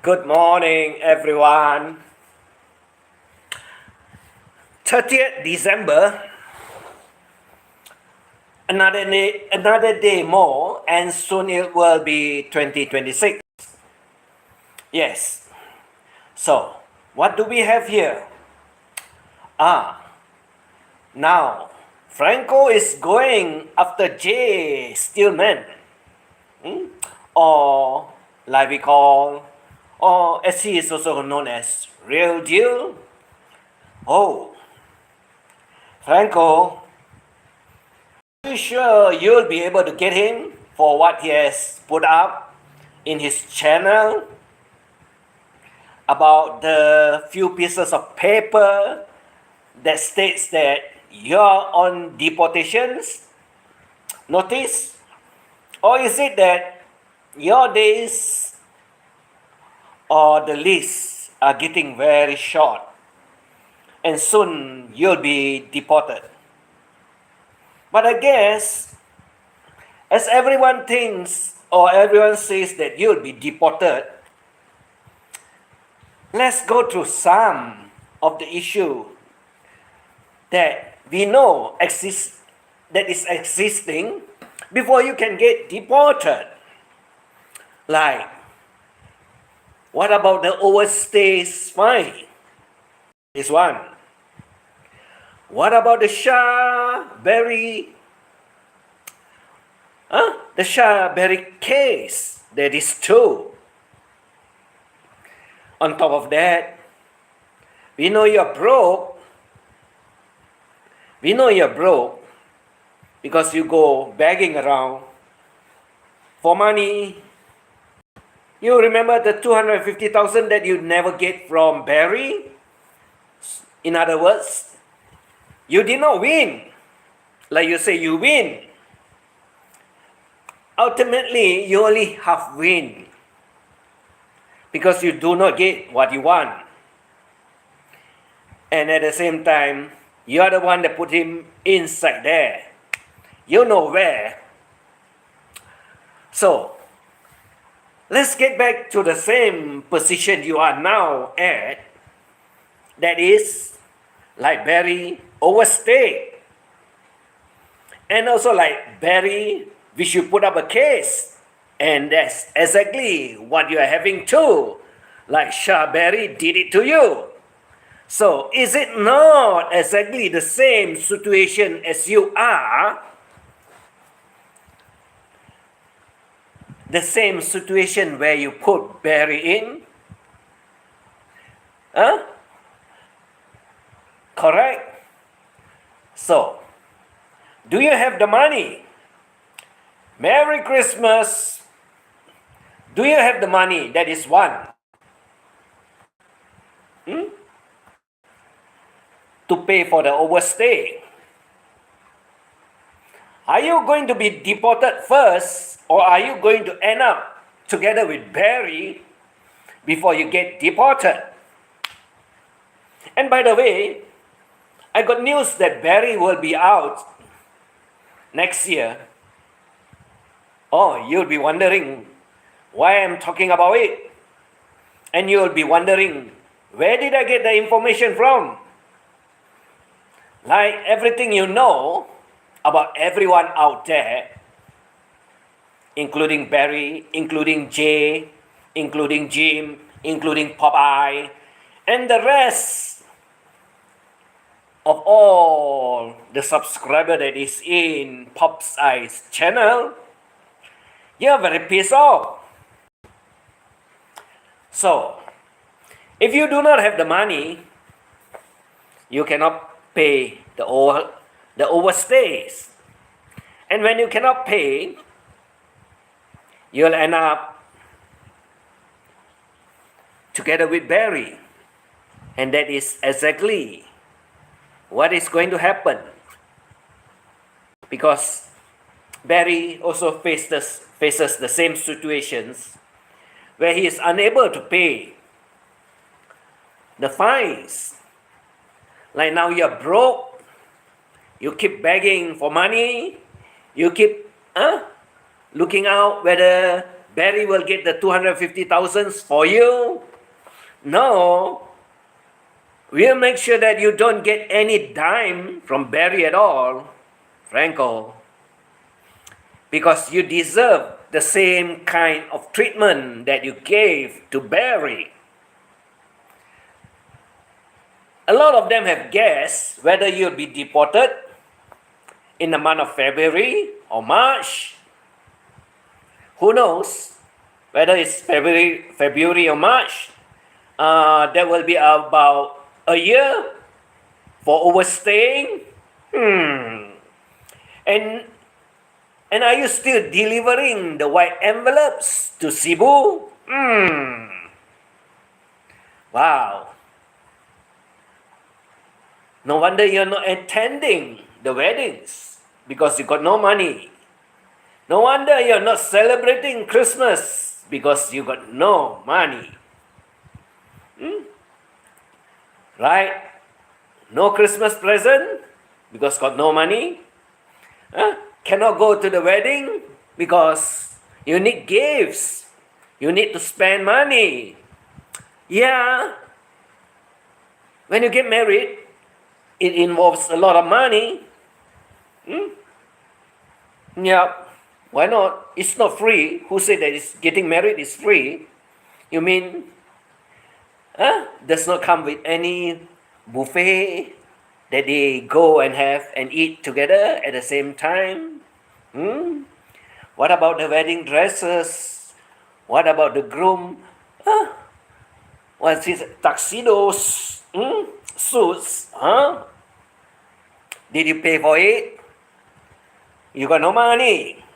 Good morning, everyone. 30th December, another day more, and soon it will be 2026. Yes. So, what do we have here? Now, FRANKo is going after Stillman, or like we call, or as he is also known as Real Deal. Oh, FRANKo, are you sure you'll be able to get him for what he has put up in his channel about the few pieces of paper that states that you're on deportations notice? Or is it that your days or the lists are getting very short and soon you'll be deported? But I guess, as everyone thinks or everyone says that you'll be deported, let's go through some of the issue that we know that is existing before you can get deported. Like, what about the overstays fine? Is one. What about the Shah-Berry case? That is two. On top of that, we know you're broke. We know you're broke because you go begging around for money. You remember the 250,000 that you never get from Barry? In other words, you did not win. Like you say, you win. Ultimately, you only half win because you do not get what you want. And at the same time, you are the one that put him inside there. You know where. So, let's get back to the same position you are now at. That is, like Barry overstayed. And also like Barry, we should put up a case. And that's exactly what you are having too. Like Shah-Berry did it to you. So, is it not exactly the same situation as you are? The same situation where you put Barry in? Correct? So, do you have the money? Merry Christmas! Do you have the money? That is one. To pay for the overstay. Are you going to be deported first, or are you going to end up together with Barry before you get deported? And by the way, I got news that Barry will be out next year. Oh, you'll be wondering why I'm talking about it. And you'll be wondering, where did I get the information from? Like everything you know about everyone out there, including Barry, including Jay, including Jim, including Popeye, and the rest of all the subscriber that is in Pop's Eyes channel, you're very pissed off. So, if you do not have the money, you cannot pay the overstays. And when you cannot pay, you'll end up together with Barry. And that is exactly what is going to happen. Because Barry also faces the same situations where he is unable to pay the fines. Like now you're broke, you keep begging for money, you keep looking out whether Barry will get the 250,000 for you. No. We'll make sure that you don't get any dime from Barry at all, FRANKo, because you deserve the same kind of treatment that you gave to Barry. A lot of them have guessed whether you'll be deported in the month of February or March. Who knows whether it's February or March. There will be about a year for overstaying. And are you still delivering the white envelopes to Cebu? Wow. No wonder you're not attending the weddings because you got no money. No wonder you're not celebrating Christmas because you got no money. Right? No Christmas present because got no money. Cannot go to the wedding because you need gifts. You need to spend money. Yeah. When you get married, it involves a lot of money. Yeah. Why not? It's not free. Who said that getting married is free? You mean, does not come with any buffet that they go and have and eat together at the same time? What about the wedding dresses? What about the groom? What's his tuxedos? Suits? Did you pay for it? You got no money.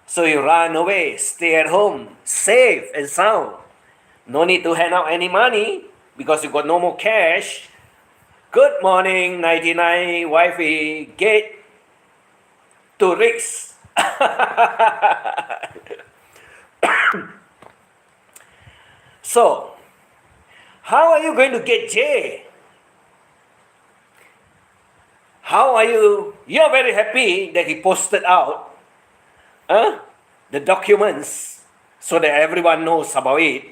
So you run away, stay at home, safe and sound. No need to hand out any money because you got no more cash. Good morning, 99 wifey. Get 2 rigs. So, how are you going to get Jay? How are you? You're very happy that he posted out the documents so that everyone knows about it.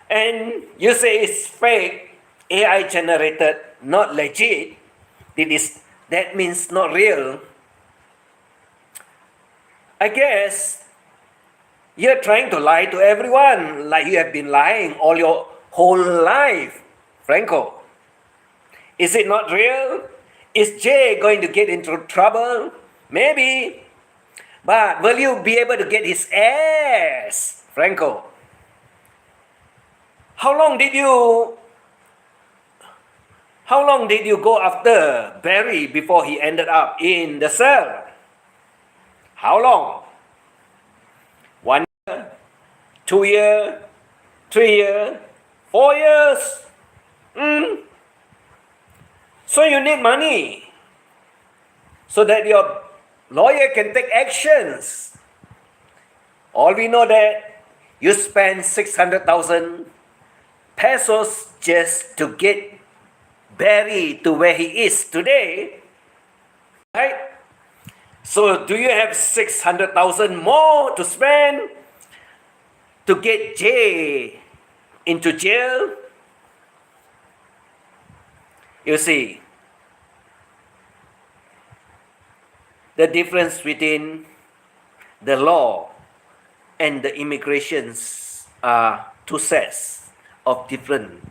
And you say it's fake, AI generated, not legit. That means not real. I guess you're trying to lie to everyone like you have been lying all your whole life, FRANKo. Is it not real? Is Jay going to get into trouble? Maybe. But will you be able to get his ass, FRANKo? How long did you go after Barry before he ended up in the cell? How long? 1 year, 2 years, 3 years, 4 years? So you need money so that your lawyer can take actions. All we know that you spend 600,000 pesos just to get Barry to where he is today, right? So do you have 600,000 more to spend to get Jay into jail? You see, the difference between the law and the immigrations are two sets of different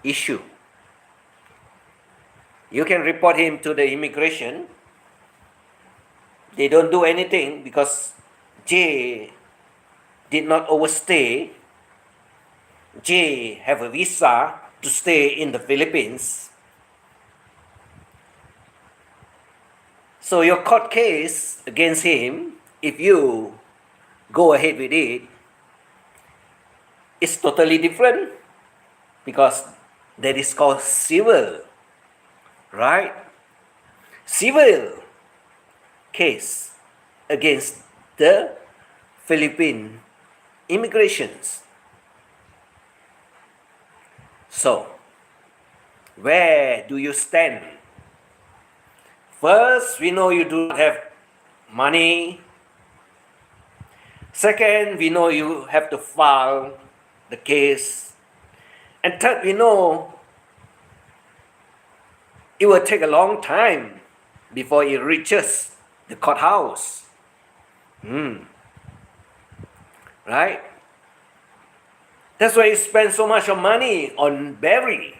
issue. You can report him to the immigration. They don't do anything because Jay did not overstay. Jay have a visa to stay in the Philippines. So your court case against him, if you go ahead with it, is totally different because that is called civil, right? Civil case against the Philippine immigrations. So, where do you stand? First, we know you do not have money. Second, we know you have to file the case. And third, we know it will take a long time before it reaches the courthouse. Right? That's why you spend so much of money on Barry.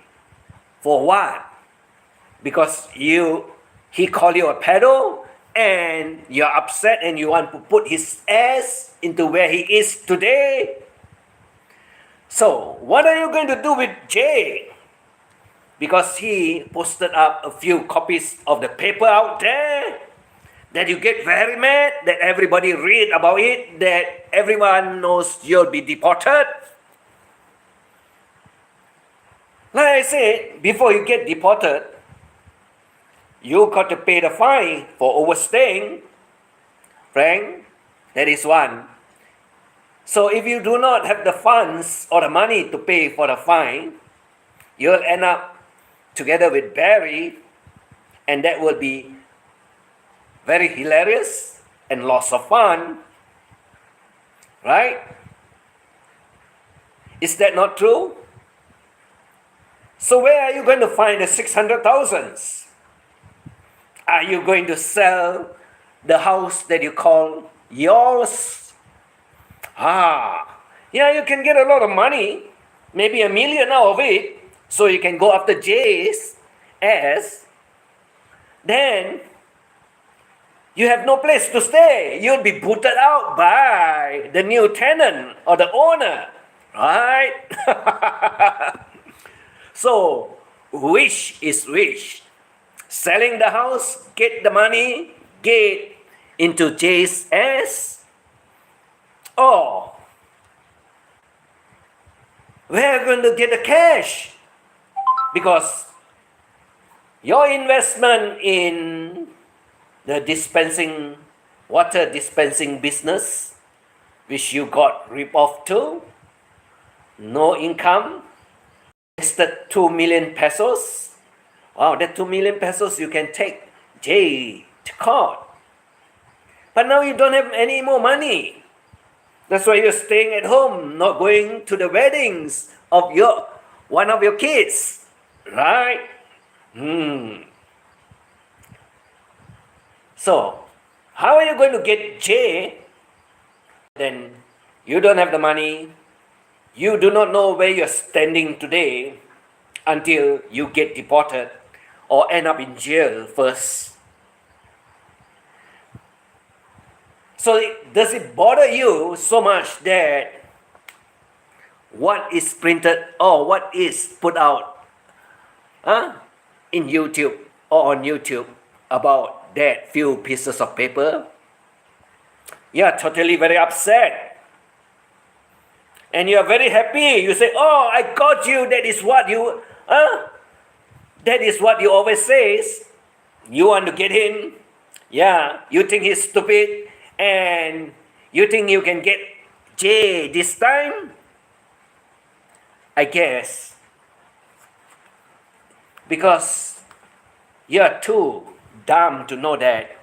For what? Because he called you a pedo and you're upset and you want to put his ass into where he is today. So, what are you going to do with Jay? Because he posted up a few copies of the paper out there, that you get very mad, that everybody read about it, that everyone knows you'll be deported. Like I said, before you get deported, you got to pay the fine for overstaying. Frank, that is one. So if you do not have the funds or the money to pay for the fine, you'll end up together with Barry, and that will be very hilarious and lots of fun. Right? Is that not true? So where are you going to find the 600,000? Are you going to sell the house that you call yours? Yeah, you can get a lot of money, maybe $1 million out of it, so you can go after Jay's ass. Then you have no place to stay. You'll be booted out by the new tenant or the owner, right? So, which is which? Selling the house, get the money, get into Jay's ass? Or where are you going to get the cash? Because your investment in the water dispensing business, which you got ripped off to, no income, wasted 2 million pesos. Wow, that 2 million pesos you can take Jay to court. But now you don't have any more money. That's why you're staying at home, not going to the weddings of one of your kids. Right? So, how are you going to get Jay? Then you don't have the money. You do not know where you're standing today until you get deported or end up in jail first. So does it bother you so much that what is printed or what is put out in YouTube or on YouTube about that few pieces of paper? You're totally very upset. And you are very happy. You say, oh, I got you. That is what you always say. You want to get him. Yeah, you think he's stupid. And you think you can get Jay this time? I guess. Because you're too dumb to know that.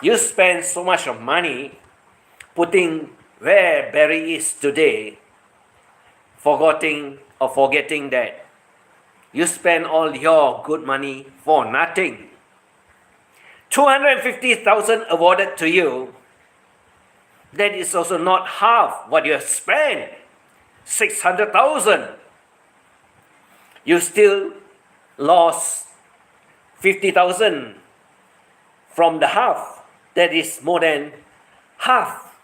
You spend so much of money putting where Barry is today, forgetting that you spend all your good money for nothing. 250,000 awarded to you. That is also not half what you have spent. 600,000. You still lost 50,000 from the half. That is more than half.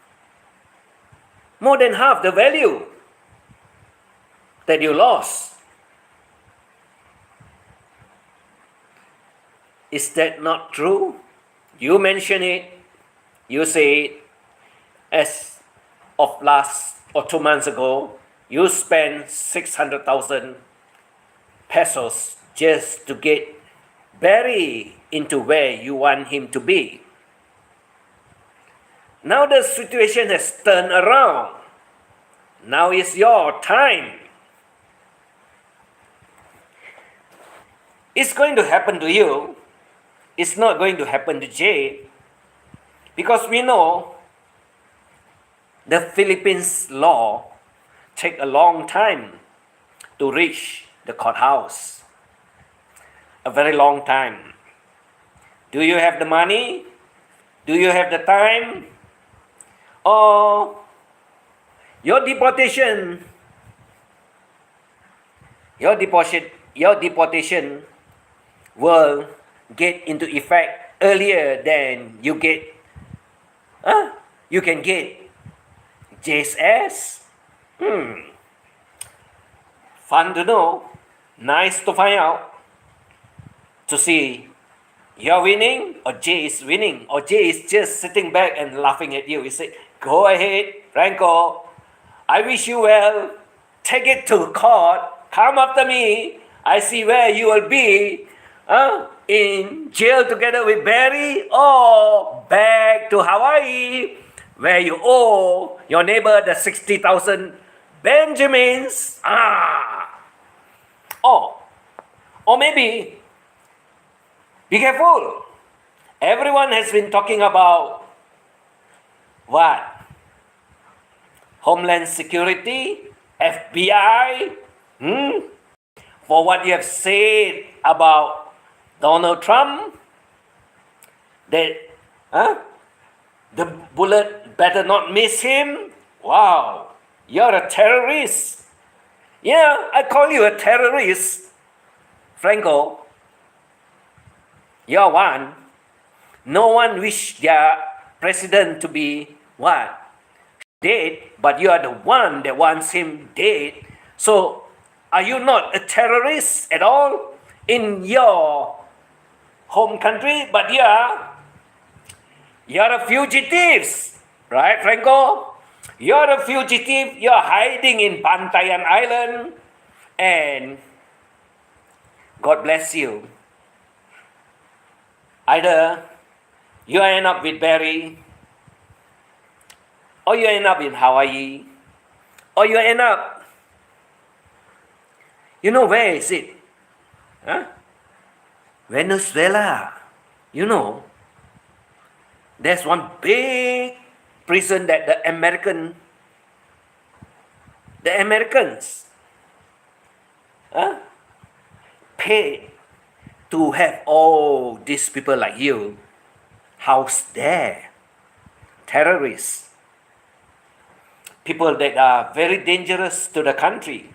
More than half the value that you lost. Is that not true? You mention it. You say it. As of last or 2 months ago, you spent 600,000 pesos just to get Barry into where you want him to be. Now the situation has turned around. Now is your time. It's going to happen to you. It's not going to happen to Jay. Because we know the Philippines law take a long time to reach the courthouse. A very long time. Do you have the money? Do you have the time? Or your deportation will get into effect earlier than you can get JSS. Fun to know, nice to find out, to see you're winning or Jay is winning, or Jay is just sitting back and laughing at you. You say, go ahead, FRANKo, I wish you well, take it to court, come after me, I see where you will be, in jail together with Barry, or back to Hawaii, where you owe your neighbor the 60,000 Benjamins. Or maybe, be careful. Everyone has been talking about what? Homeland Security, FBI, for what you have said about Donald Trump, that the bullet better not miss him. Wow, you're a terrorist. Yeah, I call you a terrorist, FRANKo. You're one. No one wish their president to be what? Dead, but you are the one that wants him dead. So, are you not a terrorist at all in your home country? But you're a fugitive, right, FRANKo? You're a fugitive. You're hiding in Bantayan Island, and God bless you. Either you end up with Barry, or you end up in Hawaii, or you end up, where is it? Venezuela. There's one big prison that the Americans paid to have all these people like you housed there. Terrorists. People that are very dangerous to the country.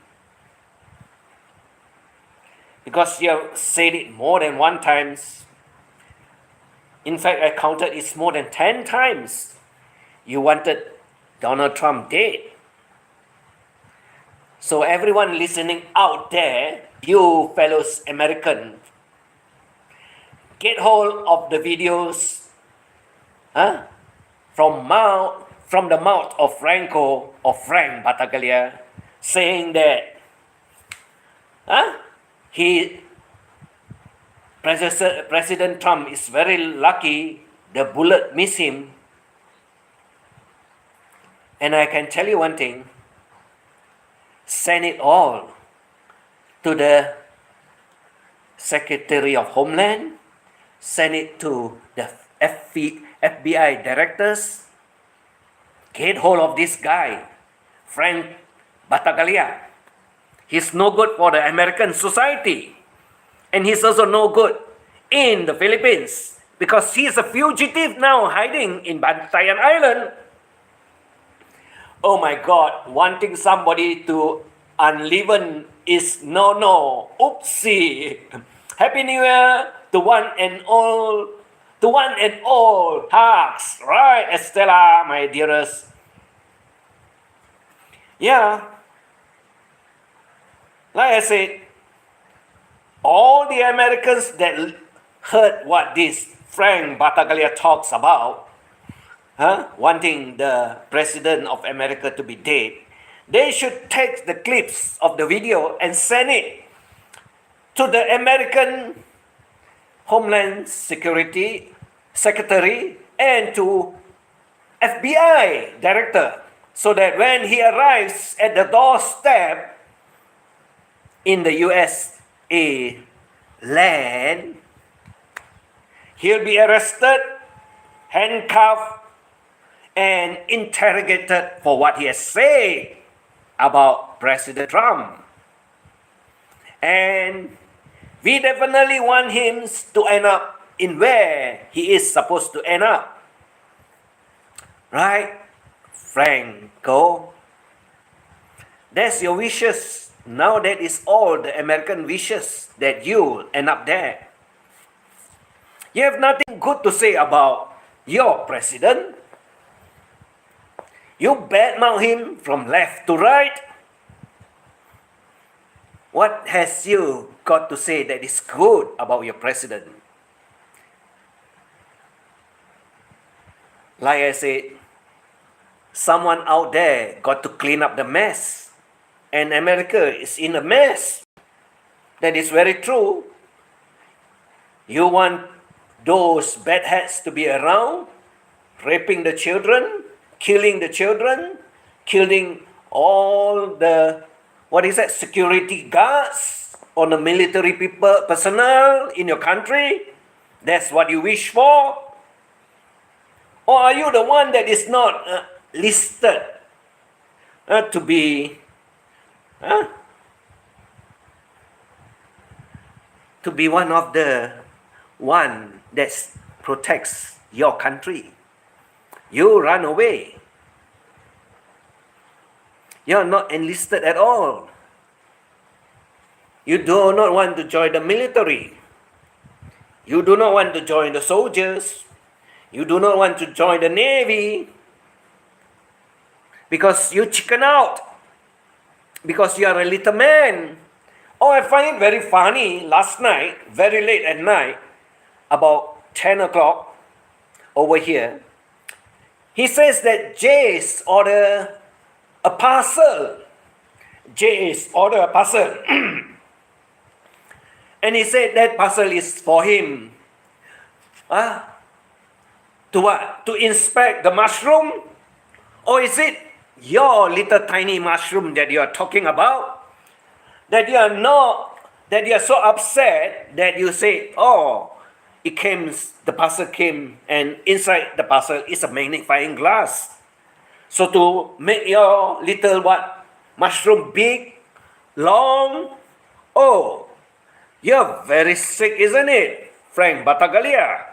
Because you have said it more than one times. In fact, I counted it's more than 10 times. You wanted Donald Trump dead. So everyone listening out there, you fellows Americans, get hold of the videos from the mouth of FRANKo or Frank Battaglia, saying that President Trump is very lucky the bullet missed him. And I can tell you one thing, send it all to the Secretary of Homeland, send it to the FBI directors, get hold of this guy, Frank Battaglia. He's no good for the American society. And he's also no good in the Philippines because he's a fugitive now hiding in Bantayan Island. Oh my God, wanting somebody to unleaven is no. Oopsie. Happy New Year to one and all. Hugs. Right, Estella, my dearest. Yeah. Like I said, all the Americans that heard what this Frank Battaglia talks about, wanting the President of America to be dead, they should take the clips of the video and send it to the American Homeland Security Secretary and to FBI Director, so that when he arrives at the doorstep in the USA land, he'll be arrested, handcuffed, and interrogated for what he has said about President Trump. And we definitely want him to end up in where he is supposed to end up. Right, FRANKo? That's your wishes. Now that is all the American wishes, that you end up there. You have nothing good to say about your president. You badmouth him from left to right. What has you got to say that is good about your president? Like I said, someone out there got to clean up the mess. And America is in a mess. That is very true. You want those bad hats to be around, raping the children, killing the children, killing all the, security guards or the military personnel in your country. That's what you wish for? Or are you the one that is not listed to be one of the one that protects your country? You run away. You're not enlisted at all. You do not want to join the military. You do not want to join the soldiers. You do not want to join the Navy because you chicken out, because you are a little man. Oh, I find it very funny. Last night, very late at night, about 10 o'clock over here, he says that Jace ordered a parcel. Jace ordered a parcel. And he said that parcel is for him. To what? To inspect the mushroom? Or is it your little tiny mushroom that you are talking about? That you are so upset that you say, oh, the parcel came, and inside the parcel is a magnifying glass. So to make your little mushroom big, long, oh, you're very sick, isn't it, Frank Batagalia?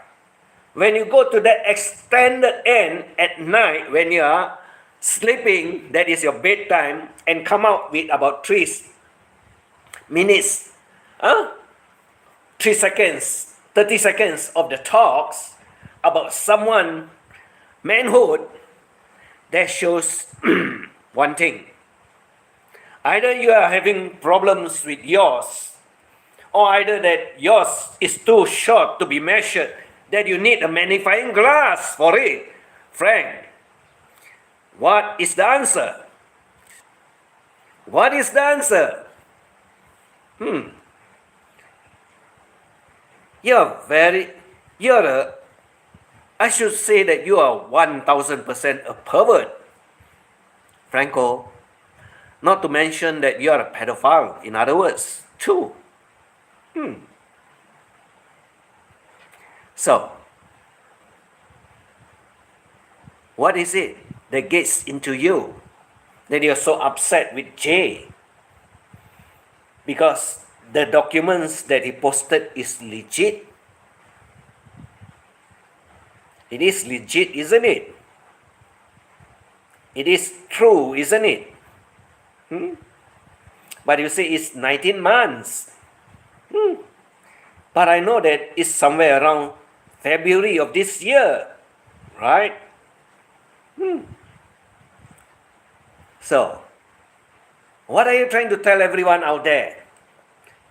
When you go to that extended end at night, when you are sleeping, that is your bedtime, and come out with about 3 minutes, 3 seconds, 30 seconds of the talks about someone, manhood, that shows one thing. Either you are having problems with yours, or either that yours is too short to be measured, that you need a magnifying glass for it. Frank, what is the answer? What is the answer? I should say that you are 1000% a pervert, FRANKo. Not to mention that you are a pedophile, in other words, too. So, what is it that gets into you that you're so upset with Jay? Because the documents that he posted is legit. It is legit, isn't it? It is true, isn't it? But you say it's 19 months. But I know that it's somewhere around February of this year, right? So, what are you trying to tell everyone out there?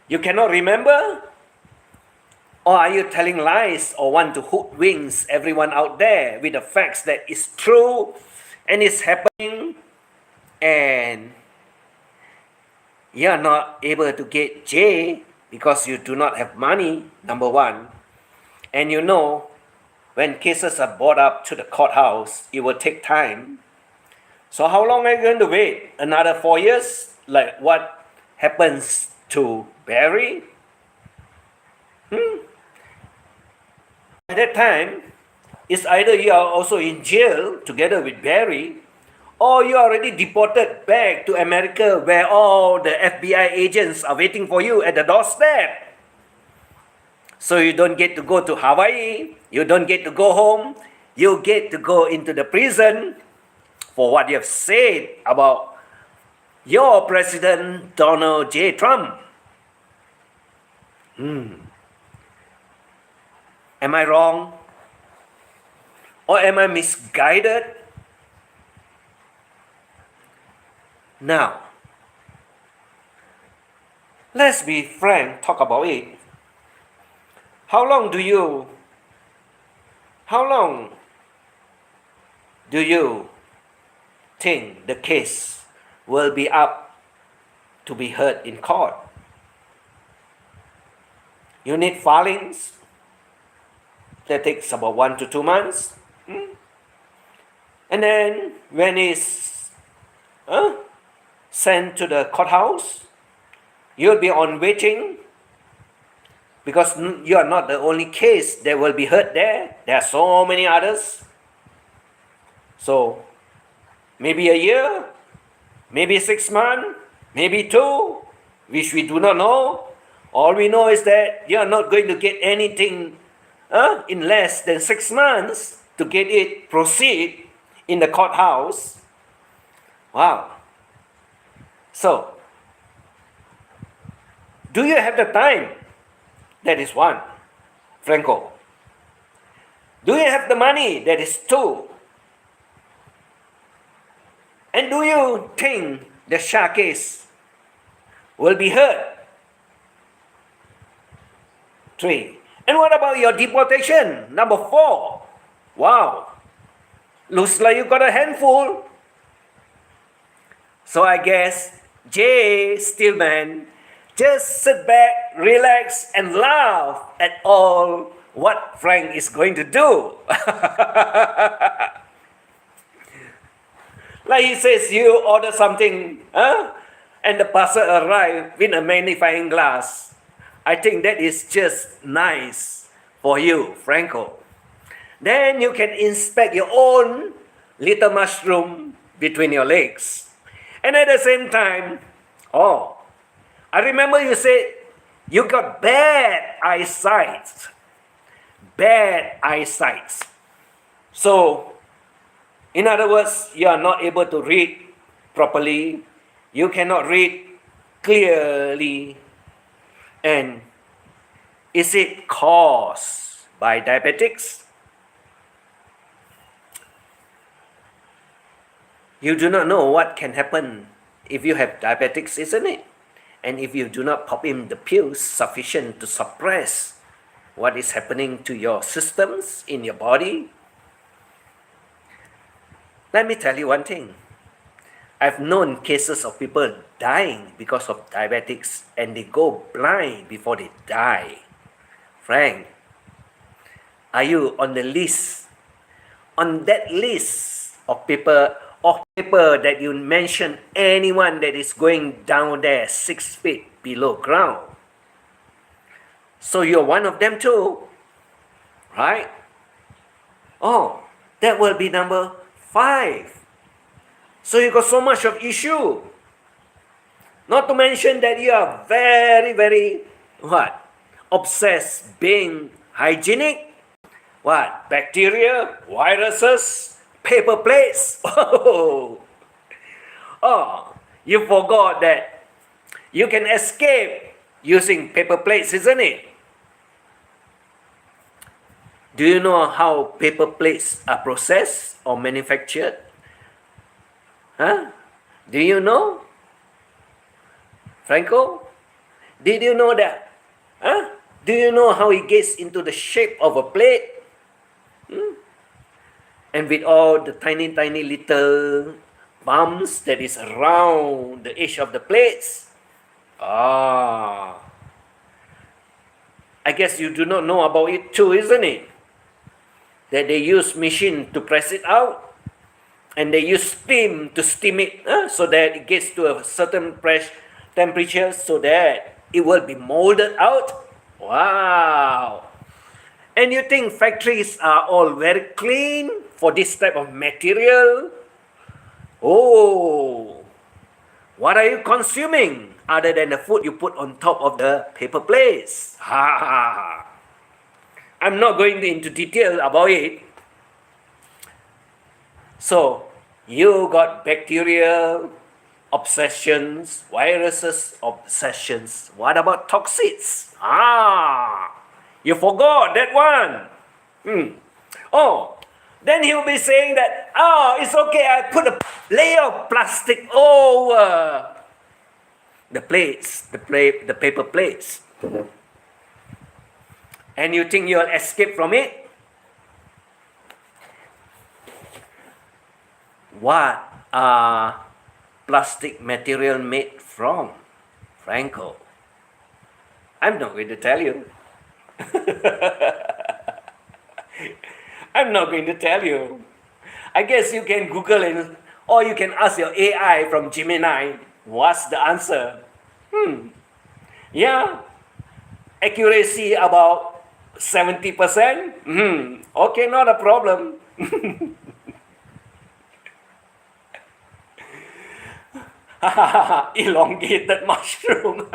You cannot remember? Or are you telling lies or want to hoodwink everyone out there with the facts that it's true and it's happening, and you're not able to get Jay because you do not have money, number one. And you know, when cases are brought up to the courthouse, it will take time. So how long are you going to wait? Another 4 years? Like what happens to Barry? By that time, It's either you are also in jail together with Barry, or you are already deported back to America where all the FBI agents are waiting for you at the doorstep. So you don't get to go to Hawaii, you don't get to go home, you get to go into the prison for what you have said about your President Donald J. Trump. Am I wrong? Or am I misguided? Now, let's be frank, talk about it. How long do you think the case will be up to be heard in court? You need filings. That takes about 1 to 2 months. And then when it's sent to the courthouse, you'll be on waiting, because you are not the only case that will be heard there. There are so many others. So maybe a year, maybe 6 months, maybe 2, which we do not know. All we know is that you are not going to get anything in less than 6 months to get it proceed in the courthouse. Wow. So, do you have the time? That is 1, FRANKo. Do you have the money? That is 2. And do you think the Shah case will be heard? 3. And what about your deportation? Number 4. Wow. Looks like you got a handful. So I guess Stillman, just sit back, relax, and laugh at all what Frank is going to do. Like he says, you order something, and the parcel arrives with a magnifying glass. I think that is just nice for you, FRANKo. Then you can inspect your own little mushroom between your legs. And at the same time, I remember you said you got bad eyesight. Bad eyesight. So, in other words, you are not able to read properly. You cannot read clearly. And is it caused by diabetics? You do not know what can happen if you have diabetics, isn't it? And if you do not pop in the pills sufficient to suppress what is happening to your systems in your body. Let me tell you one thing. I've known cases of people dying because of diabetics, and they go blind before they die. Frank, are you on the list? On that list of people that you mention anyone that is going down there 6 feet below ground? So you're one of them too, right? That will be number 5. So you got so much of issue. Not to mention that you are very, very, obsessed being hygienic. Bacteria, viruses, paper plates. You forgot that you can escape using paper plates, isn't it? Do you know how paper plates are processed or manufactured? Do you know? FRANKo? Did you know that? Do you know how it gets into the shape of a plate? And with all the tiny, tiny little bumps that is around the edge of the plates. I guess you do not know about it too, isn't it? That they use machine to press it out. And they use steam to steam it so that it gets to a certain temperature so that it will be molded out. Wow! And you think factories are all very clean for this type of material? Oh, what are you consuming other than the food you put on top of the paper plates? I'm not going into detail about it. So, you got bacterial obsessions, viruses obsessions. What about toxins? You forgot that one. Oh, then he'll be saying that, it's okay, I put a layer of plastic over the plates, the paper plates. And you think you'll escape from it? What are plastic material made from, FRANKo? I'm not going to tell you. I'm not going to tell you. I guess you can Google it, or you can ask your AI from Gemini, what's the answer? Yeah, accuracy about 70%. Okay, not a problem. Elongated mushroom.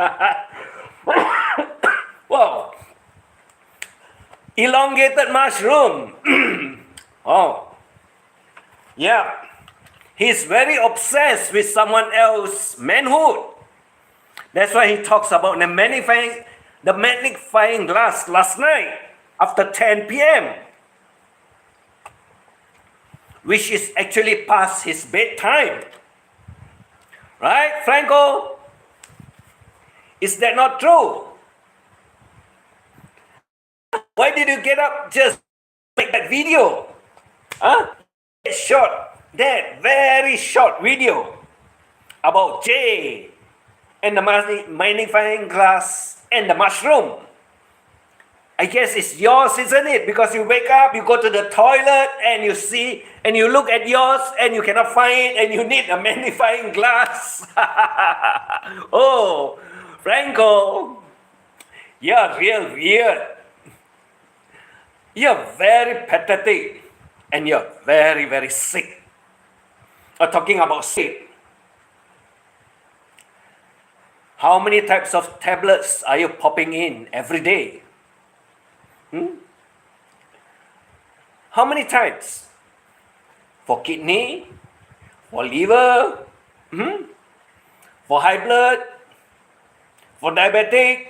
Wow. Elongated mushroom. Oh. Yeah. He's very obsessed with someone else's manhood. That's why he talks about the magnifying glass last night after 10 p.m. which is actually past his bedtime. Right, FRANKo? Is that not true? Why did you get up just make that video? That very short video about Jay and the magnifying glass and the mushroom. I guess it's yours, isn't it? Because you wake up, you go to the toilet, and you see, and you look at yours, and you cannot find it, and you need a magnifying glass. Oh, FRANKo, you're real weird. You're very pathetic, and you're very, very sick. Talking about sick, how many types of tablets are you popping in every day? How many types? For kidney? For liver? For high blood? For diabetic?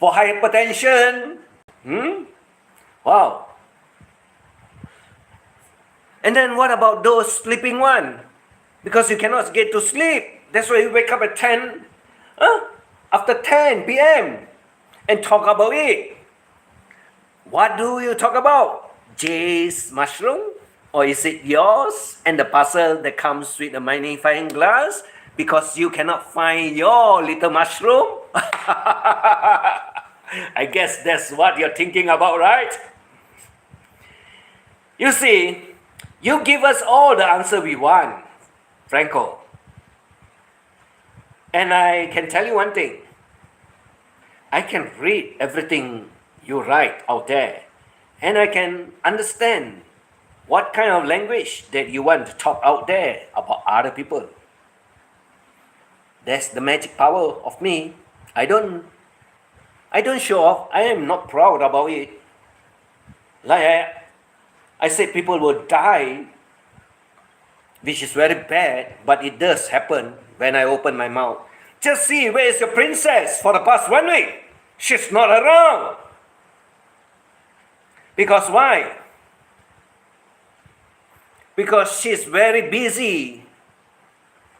For hypertension? Wow. And then what about those sleeping one? Because you cannot get to sleep. That's why you wake up at 10, after 10 p.m. and talk about it. What do you talk about? Jay's mushroom? Or is it yours and the puzzle that comes with a magnifying glass because you cannot find your little mushroom? I guess that's what you're thinking about, right? You see, you give us all the answer we want, FRANKo. And I can tell you one thing. I can read everything you write out there, and I can understand what kind of language that you want to talk out there about other people. That's the magic power of me. I don't show off. I am not proud about it. Like I said, people will die, which is very bad, but it does happen when I open my mouth. Just see, where is your princess for the past 1 week? She's not around. Because why? Because she's very busy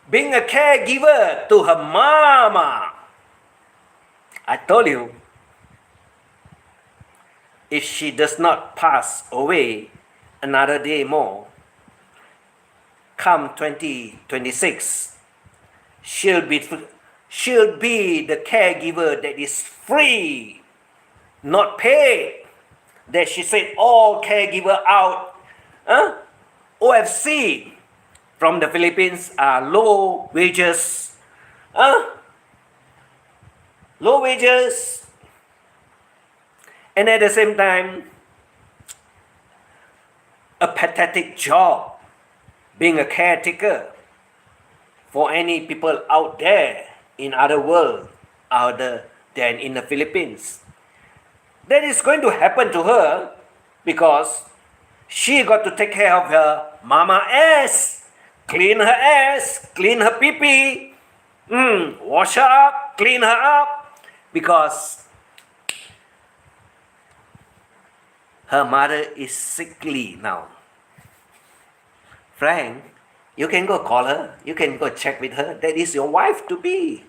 being a caregiver to her mama. I told you, if she does not pass away another day more, come 2026, she'll be the caregiver that is free, not paid. That she said all caregiver out, OFC from the Philippines are low wages, And at the same time, a pathetic job being a caretaker for any people out there in other world other than in the Philippines. That is going to happen to her because she got to take care of her mama ass, clean her ass, clean her pee-pee, wash her up, clean her up, because her mother is sickly now. Frank, you can go call her, you can go check with her. That is your wife to be.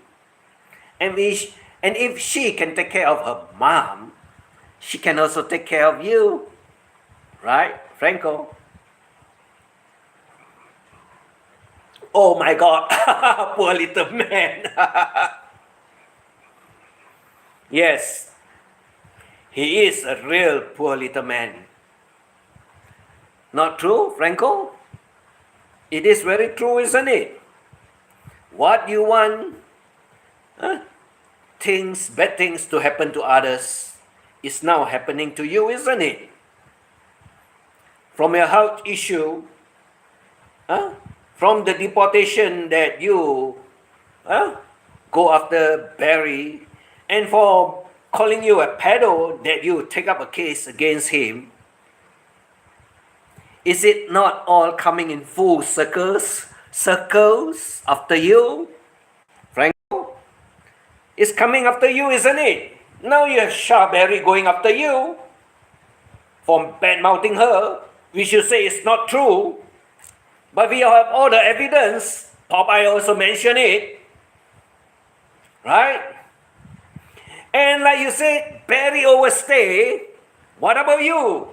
And if she can take care of her mom, she can also take care of you. Right, FRANKo? Oh my God, poor little man. Yes, he is a real poor little man. Not true, FRANKo? It is very true, isn't it? What you want, bad things to happen to others is now happening to you, isn't it? From your health issue, from the deportation that you go after Barry, and for calling you a pedo that you take up a case against him, is it not all coming in full circles after you? FRANKo? It's coming after you, isn't it? Now you have Barry going after you for bad-mouthing her, which you say is not true. But we have all the evidence. Popeye also mentioned it. Right? And like you said, Barry overstay. What about you?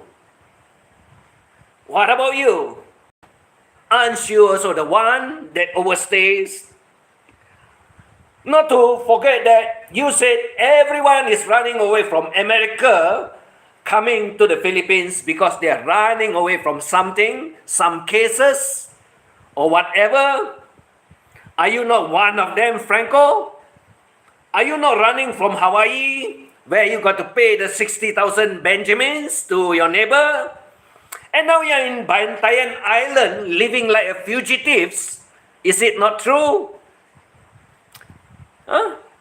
What about you? Aren't you also the one that overstays? Not to forget that you said everyone is running away from America, coming to the Philippines because they are running away from something, some cases, or whatever. Are you not one of them, FRANKo? Are you not running from Hawaii, where you got to pay the 60,000 Benjamins to your neighbor? And now you're in Bantayan Island, living like a fugitives. Is it not true?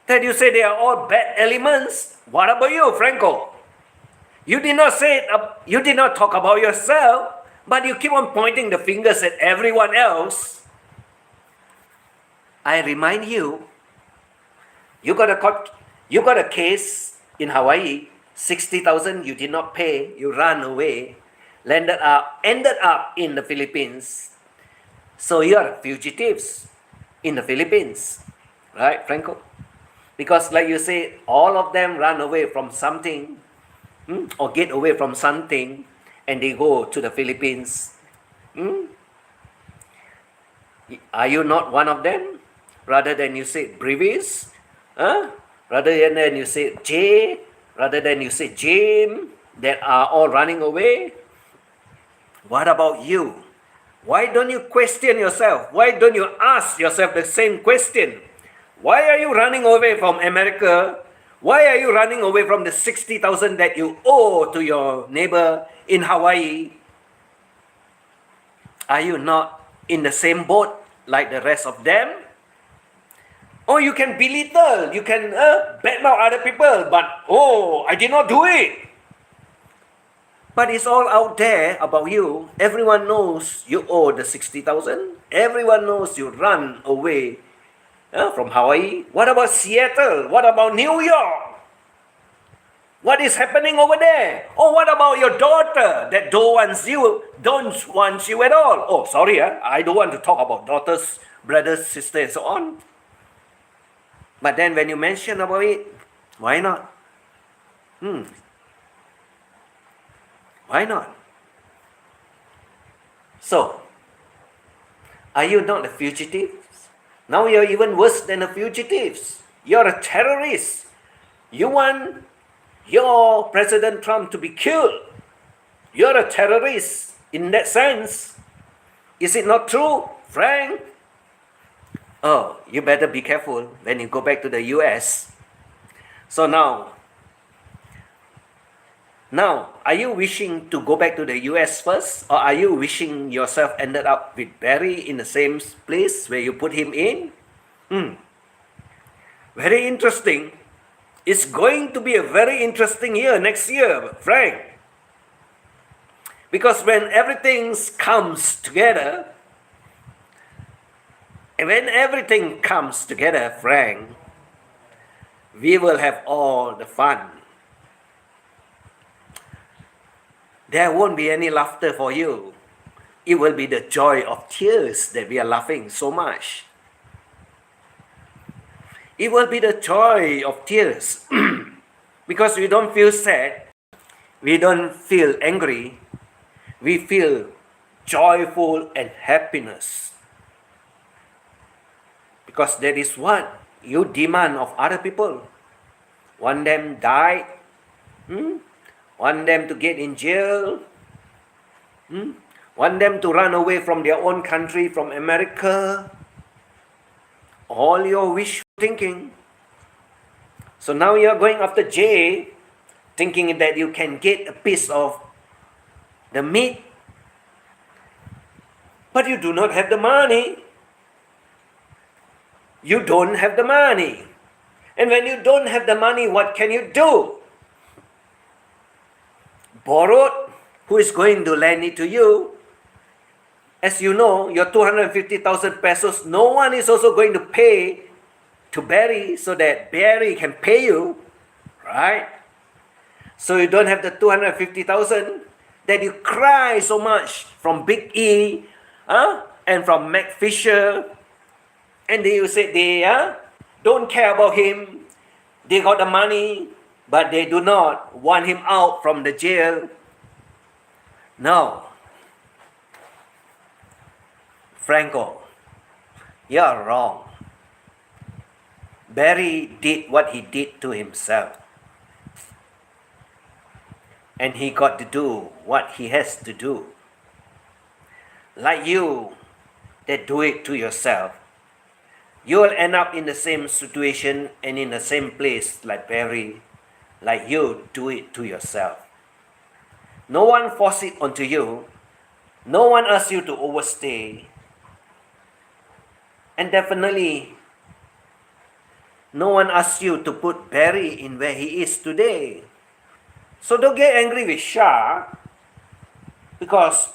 That you say they are all bad elements? What about you, FRANKo? You did not say it, you did not talk about yourself, but you keep on pointing the fingers at everyone else. I remind you, you got a case in Hawaii, 60,000 you did not pay, you ran away, ended up in the Philippines. So you are fugitives in the Philippines, right, FRANKo? Because like you say, all of them run away from something, or get away from something, and they go to the Philippines. Are you not one of them? Rather than you say Brevis, rather than you say Jay, rather than you say Jim, that are all running away. What about you? Why don't you question yourself? Why don't you ask yourself the same question? Why are you running away from America? Why are you running away from the 60,000 that you owe to your neighbor in Hawaii? Are you not in the same boat like the rest of them? Or you can belittle, you can badmouth other people, but I did not do it. But it's all out there about you. Everyone knows you owe the 60,000. Everyone knows you run away from Hawaii. What about Seattle? What about New York? What is happening over there? Oh, what about your daughter that don't want you at all? Oh, sorry, I don't want to talk about daughters, brothers, sisters, and so on. But then when you mention about it, why not? Why not? So, are you not a fugitive? Now you're even worse than the fugitives. You're a terrorist. You want your President Trump to be killed. You're a terrorist in that sense. Is it not true, Frank? Oh, you better be careful when you go back to the US. So now, Now, are you wishing to go back to the US first, or are you wishing yourself ended up with Barry in the same place where you put him in? Very interesting. It's going to be a very interesting year next year, Frank. Because when everything comes together, Frank, we will have all the fun. There won't be any laughter for you. It will be the joy of tears that we are laughing so much. It will be the joy of tears because we don't feel sad, we don't feel angry, we feel joyful and happiness. Because that is what you demand of other people. Want them died? Want them to get in jail? Want them to run away from their own country, from America? All your wish thinking. So now you are going after Jay, thinking that you can get a piece of the meat, but you do not have the money. You don't have the money. And when you don't have the money, what can you do? Borrowed. Who is going to lend it to you? As you know, your 250,000 pesos, no one is also going to pay to Barry so that Barry can pay you, right? So you don't have the 250,000, that you cry so much from Big E and from Mac Fisher, and you say they don't care about him. They got the money, but they do not want him out from the jail. No. FRANKo, you're wrong. Barry did what he did to himself. And he got to do what he has to do. Like you that do it to yourself, you will end up in the same situation and in the same place like Barry, like you do it to yourself. No one force it onto you. No one asks you to overstay. And definitely, no one asks you to put Barry in where he is today. So don't get angry with Shah because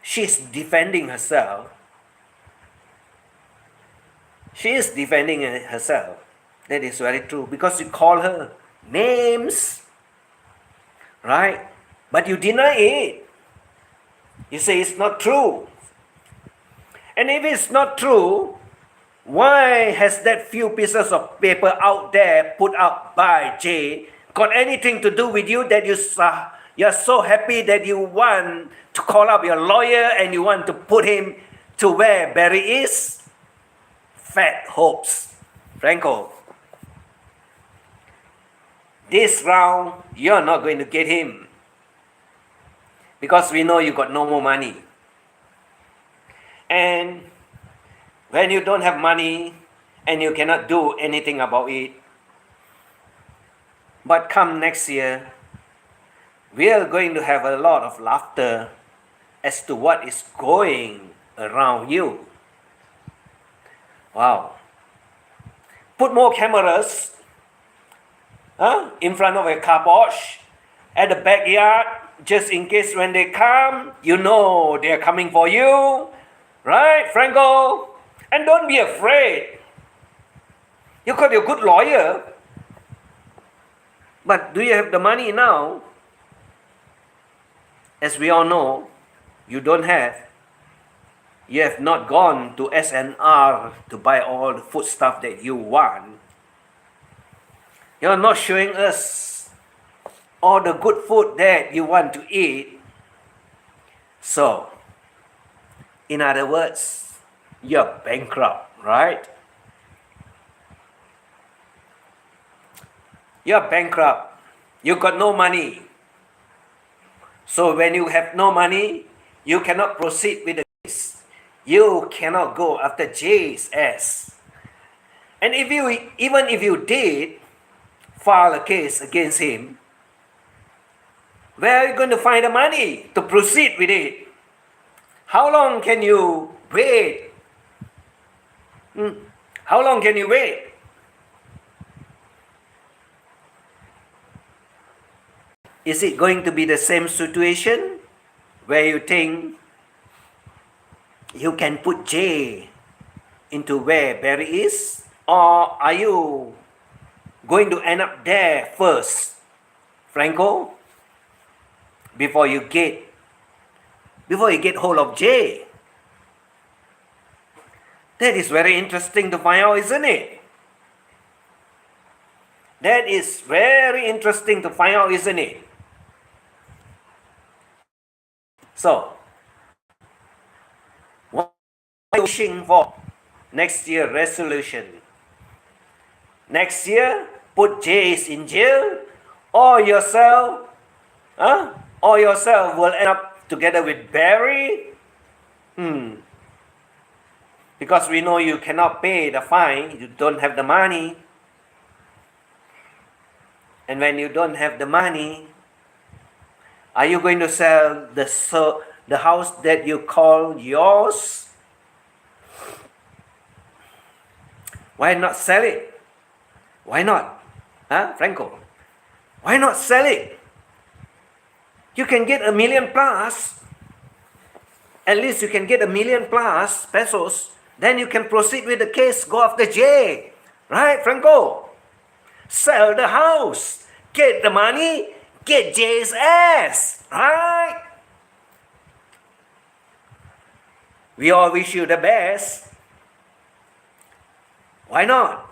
she's defending herself. She is defending herself. That is very true because you call her names, right? But you deny it. You say it's not true. And if it's not true, why has that few pieces of paper out there put up by Jay got anything to do with you that you're so happy that you want to call up your lawyer and you want to put him to where Barry is? Fat hopes. FRANKo, this round, you're not going to get him. Because we know you got no more money. And when you don't have money and you cannot do anything about it, but come next year, we are going to have a lot of laughter as to what is going around you. Wow. Put more cameras in front of a car wash at the backyard, just in case when they come, you know they are coming for you. Right, FRANKo? And don't be afraid. You got a good lawyer. But do you have the money now? As we all know, you don't have. You have not gone to SNR to buy all the food stuff that you want. You're not showing us all the good food that you want to eat. So, in other words, you're bankrupt, right? You're bankrupt. You got no money. So when you have no money, you cannot proceed with the case. You cannot go after Jay's ass. And even if you did file a case against him, Where are you going to find the money to proceed with it? How long can you wait? How long can you wait? Is it going to be the same situation where you think you can put J into where Barry is? Or are you going to end up there first, FRANKo, before you get hold of J? That is very interesting to find out, isn't it? That is very interesting to find out, isn't it? So, what are you wishing for next year resolution? Next year, put J's in jail, or yourself will end up together with Barry. Because we know you cannot pay the fine, you don't have the money. And when you don't have the money, are you going to sell the house that you call yours? Why not sell it? Why not? FRANKo? Why not sell it? You can get $1 million plus. At least you can get $1 million plus pesos. Then you can proceed with the case, go after J. Right, FRANKo? Sell the house. Get the money. Get J's ass. Right? We all wish you the best. Why not?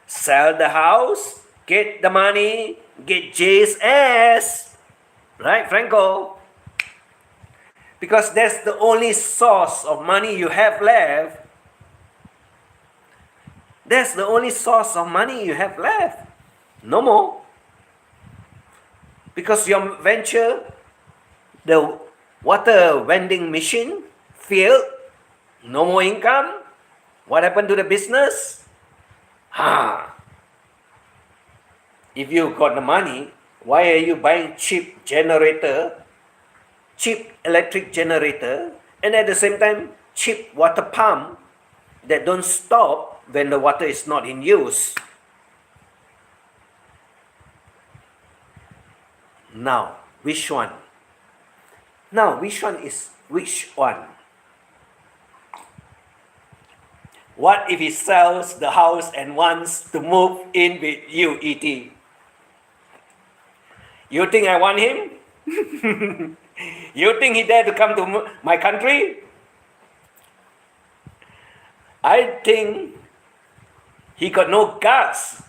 Sell the house. Get the money. Get J's ass. Right, FRANKo? Because that's the only source of money you have left. That's the only source of money you have left. No more. Because your venture, the water vending machine, failed. No more income. What happened to the business? If you got the money, why are you buying cheap electric generator, and at the same time, cheap water pump that don't stop when the water is not in use? Now, which one? Is which one? What if he sells the house and wants to move in with you, E.T.? You think I want him? You think he dare to come to my country? I think he got no guts.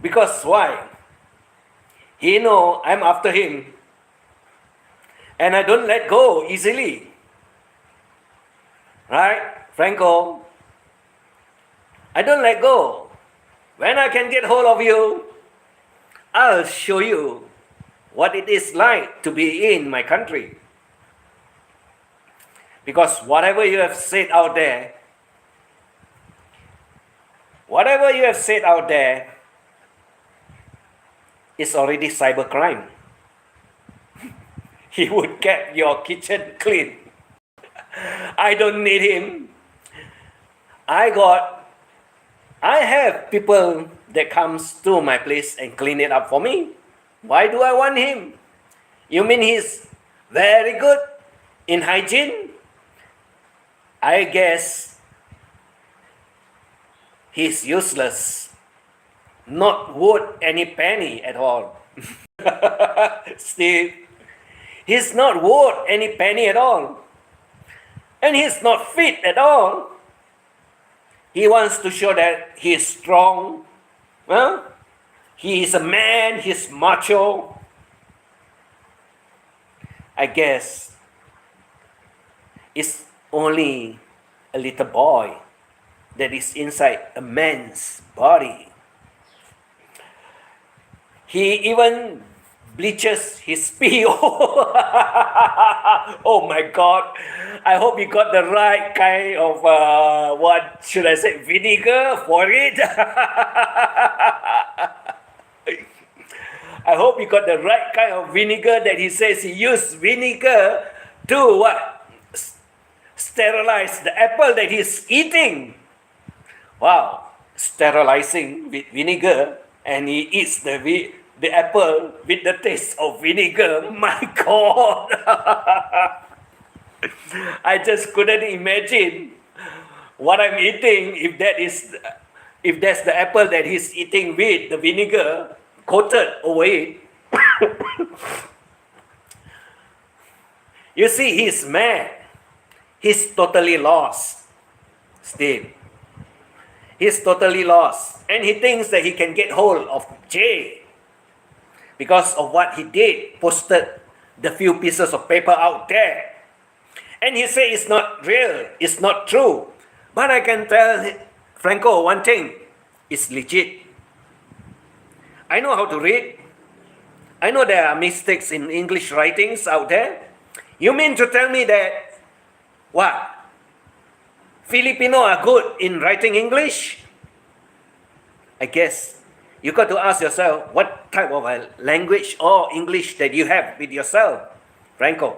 Because why? He know I'm after him. And I don't let go easily. Right, FRANKo? I don't let go. When I can get hold of you, I'll show you what it is like to be in my country. Because whatever you have said out there is already cybercrime. He would get your kitchen clean. I don't need him. I have people that comes to my place and clean it up for me. Why do I want him? You mean he's very good in hygiene? I guess he's useless. Not worth any penny at all. Steve, he's not worth any penny at all. And he's not fit at all. He wants to show that he is strong. Well, he is a man, he's macho. I guess it's only a little boy that is inside a man's body. He even bleaches his pee. Oh my God. I hope he got the right kind of, what should I say, vinegar for it. I hope you got the right kind of vinegar that he says he used vinegar to what? Sterilize the apple that he's eating. Wow, sterilizing with vinegar, and he eats the apple with the taste of vinegar. My God. I just couldn't imagine what I'm eating if that's the apple that he's eating with the vinegar coated over it. You see, he's mad. He's totally lost. Still, he's totally lost, and he thinks that he can get hold of Jay because of what he did, posted the few pieces of paper out there. And he said it's not real, it's not true. But I can tell FRANKo one thing, it's legit. I know how to read. I know there are mistakes in English writings out there. You mean to tell me that, what? Filipino are good in writing English? I guess you got to ask yourself what type of a language or English that you have with yourself, FRANKo.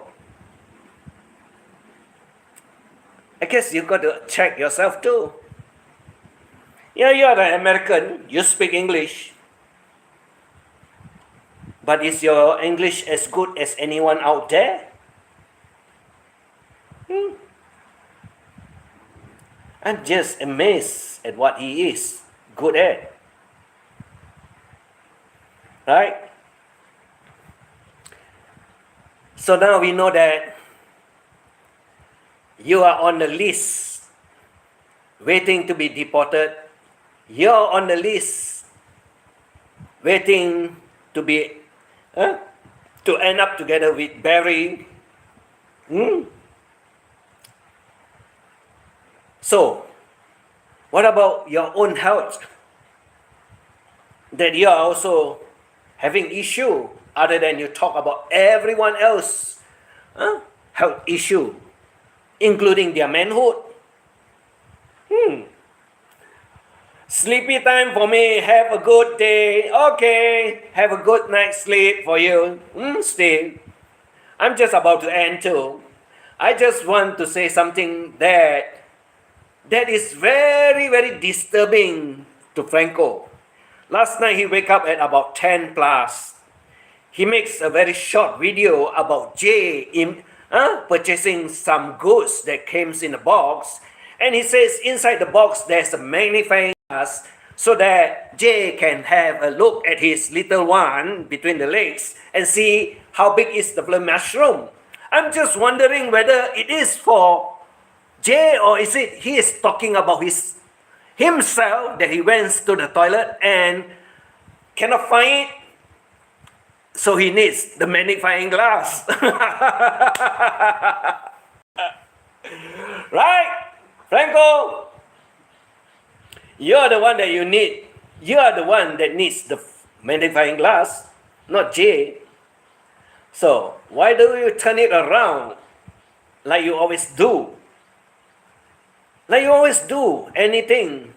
I guess you got to check yourself too. Yeah, you are an American, you speak English. But is your English as good as anyone out there? I'm just amazed at what he is good at. Right? So now we know that you are on the list waiting to be deported. You're on the list waiting to be to end up together with Barry. So, what about your own health? That you are also having issue other than you talk about everyone else health issue, including their manhood. Sleepy time for me. Have a good day. Okay. Have a good night's sleep for you. Steve. I'm just about to end too. I just want to say something that is very, very disturbing to FRANKo. Last night he wake up at about 10 plus. He makes a very short video about Jay purchasing some goods that came in a box. And he says inside the box there's a magnifying glass so that Jay can have a look at his little one between the legs and see how big is the mushroom. I'm just wondering whether it is for Jay or is it he is talking about himself that he went to the toilet and cannot find it, so he needs the magnifying glass. Right? FRANKo, you're the one that you need. You are the one that needs the magnifying glass, not Jay. So why do you turn it around like you always do? Like you always do anything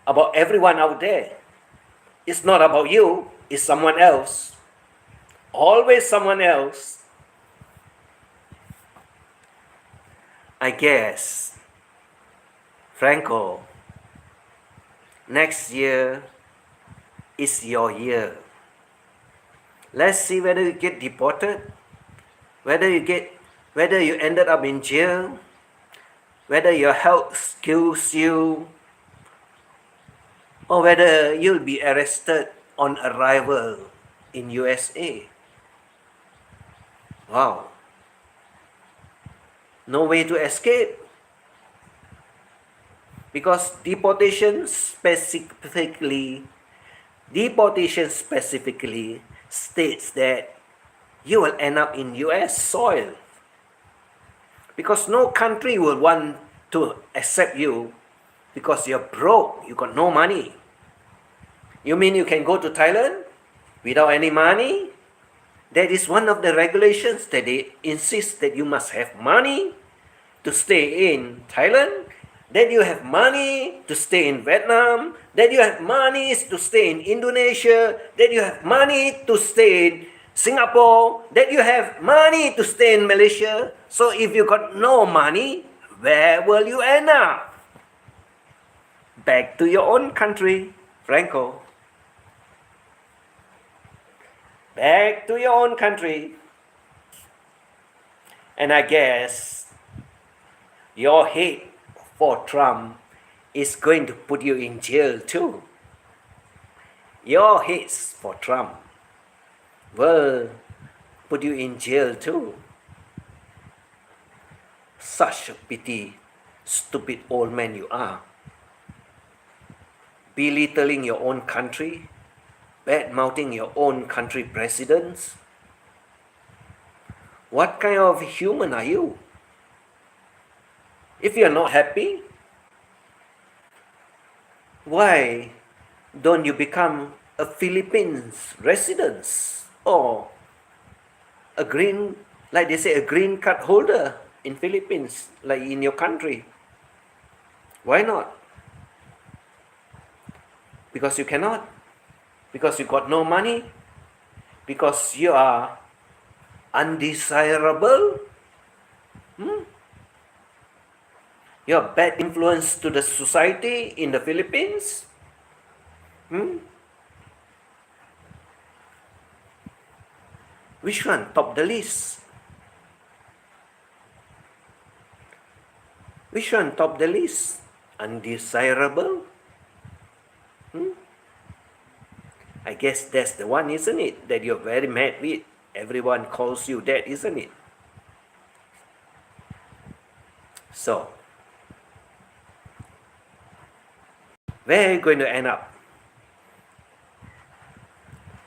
about everyone out there. It's not about you, it's someone else. Always someone else. I guess, FRANKo, next year is your year. Let's see whether you get deported, whether you ended up in jail, whether your health kills you, or whether you'll be arrested on arrival in USA. Wow. No way to escape. Because deportation specifically states that you will end up in US soil. Because no country will want to accept you because you're broke, you got no money. You mean you can go to Thailand without any money? That is one of the regulations that they insist that you must have money to stay in Thailand. that you have money to stay in Vietnam, that you have money to stay in Indonesia, that you have money to stay in Singapore, that you have money to stay in Malaysia. So if you got no money, where will you end up? Back to your own country, FRANKo. Back to your own country. And I guess your hate for Trump is going to put you in jail too. Your hate for Trump will put you in jail too. Such a pity, stupid old man you are. Belittling your own country, bad-mouthing your own country presidents. What kind of human are you? If you're not happy, why don't you become a Philippines resident or a green, like they say, a green card holder in Philippines, like in your country? Why not? Because you cannot, because you got no money, because you are undesirable. You're a bad influence to the society in the Philippines. Which one top the list? Which one top the list? Undesirable? I guess that's the one, isn't it? That you're very mad with. Everyone calls you that, isn't it? So, where are you going to end up?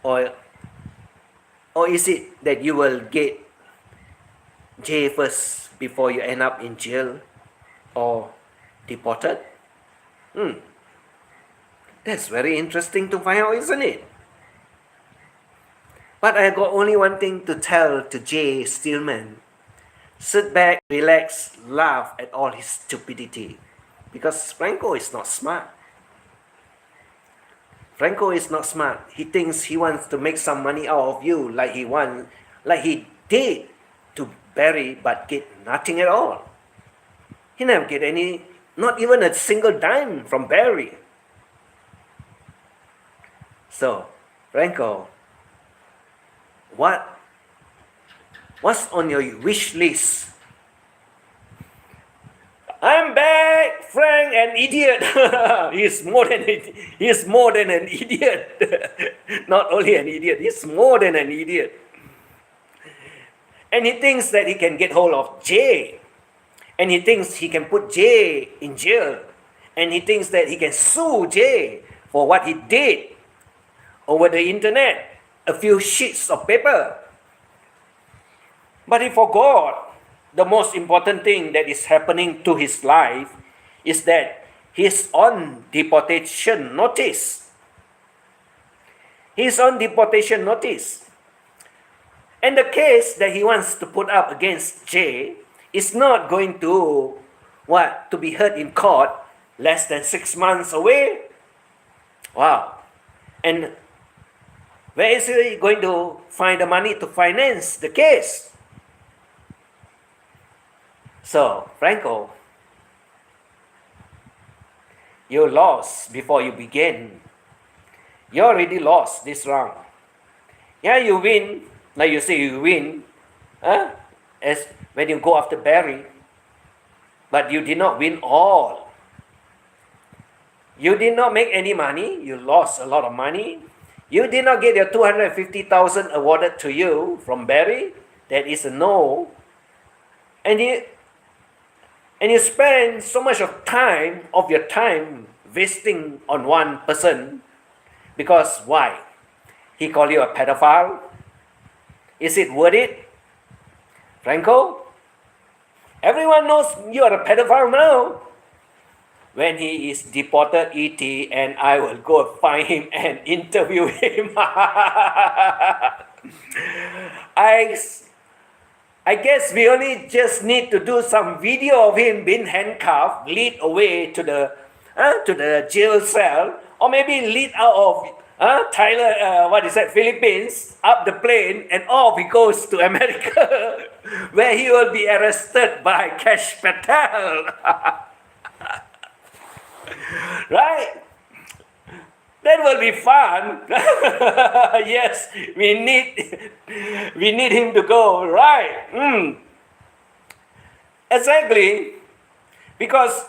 Or is it that you will get jail first before you end up in jail or deported? That's very interesting to find out, isn't it? But I got only one thing to tell to J. Stillman. Sit back, relax, laugh at all his stupidity. Because FRANKo is not smart. FRANKo is not smart. He thinks he wants to make some money out of you like he did to Barry, but get nothing at all. He never get any, not even a single dime from Barry. So, FRANKo, what's on your wish list? I'm back, Frank, an idiot. He's more than an idiot. Not only an idiot, he's more than an idiot. And he thinks that he can get hold of Jay. And he thinks he can put Jay in jail. And he thinks that he can sue Jay for what he did over the internet, a few sheets of paper. But he forgot the most important thing that is happening to his life is that he's on deportation notice. He's on deportation notice. And the case that he wants to put up against Jay is not going to be heard in court less than 6 months away. Wow. And where is he going to find the money to finance the case? So, FRANKo, you lost before you begin. You already lost this round. Yeah, you win. Like you say, you win. As when you go after Barry. But you did not win all. You did not make any money. You lost a lot of money. You did not get your $250,000 awarded to you from Barry. That is a no. And you spend so much of your time wasting on one person. Because why? He called you a pedophile? Is it worth it? FRANKo? Everyone knows you are a pedophile now. When he is deported, E.T., and I will go find him and interview him. I guess we only just need to do some video of him being handcuffed, lead away to the jail cell, or maybe lead out of Philippines, up the plane, and off he goes to America, where he will be arrested by Cash Patel. Right? That will be fun. Yes, we need him to go. Right? Exactly, because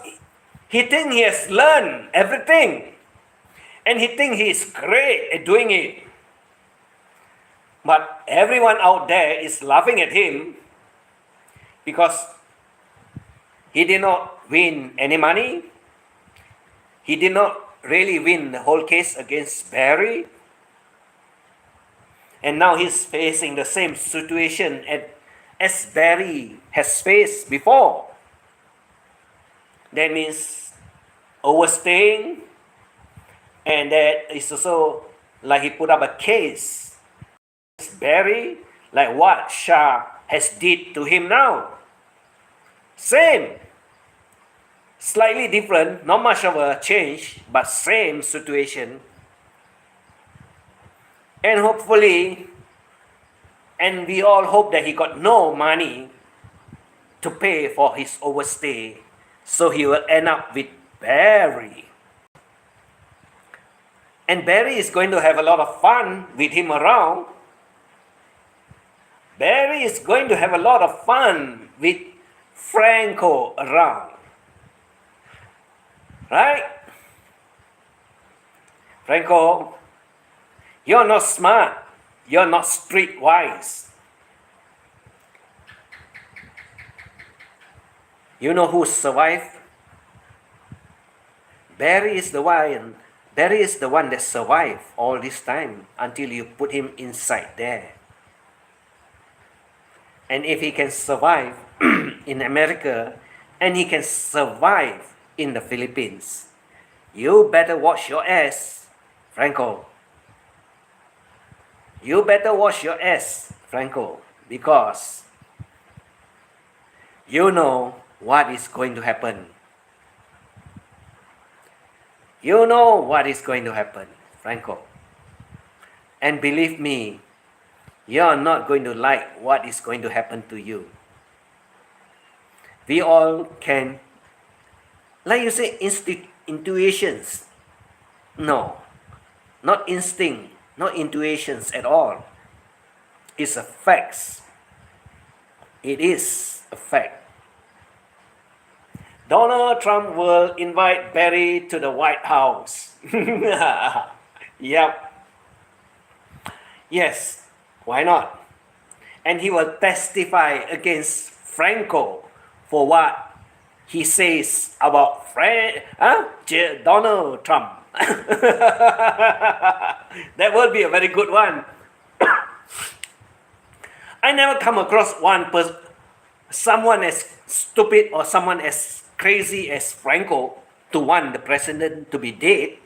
he thinks he has learned everything, and he thinks he is great at doing it. But everyone out there is laughing at him because he did not win any money. He did not really win the whole case against Barry. And now he's facing the same situation as Barry has faced before. That means overstaying, and that is also like he put up a case against Barry, like what Shah has did to him now. Same. Slightly different, not much of a change, but same situation. And hopefully, and we all hope that he got no money to pay for his overstay, so he will end up with Barry. And Barry is going to have a lot of fun with him around. Barry is going to have a lot of fun with FRANKo around. Right? FRANKo, you're not smart. You're not streetwise. You know who survived? Barry is the one that survived all this time until you put him inside there. And if he can survive in America, and he can survive in the Philippines, you better watch your ass, FRANKo. You better watch your ass, FRANKo, because you know what is going to happen. You know what is going to happen, FRANKo. And believe me, you're not going to like what is going to happen to you. We all can, like you say, intuitions. No, not instinct, not intuitions at all. It's a fact. It is a fact. Donald Trump will invite Barry to the White House. Yep. Yes, why not? And he will testify against FRANKo for what he says about Donald Trump. That will be a very good one. I never come across someone as stupid or someone as crazy as FRANKo to want the president to be dead.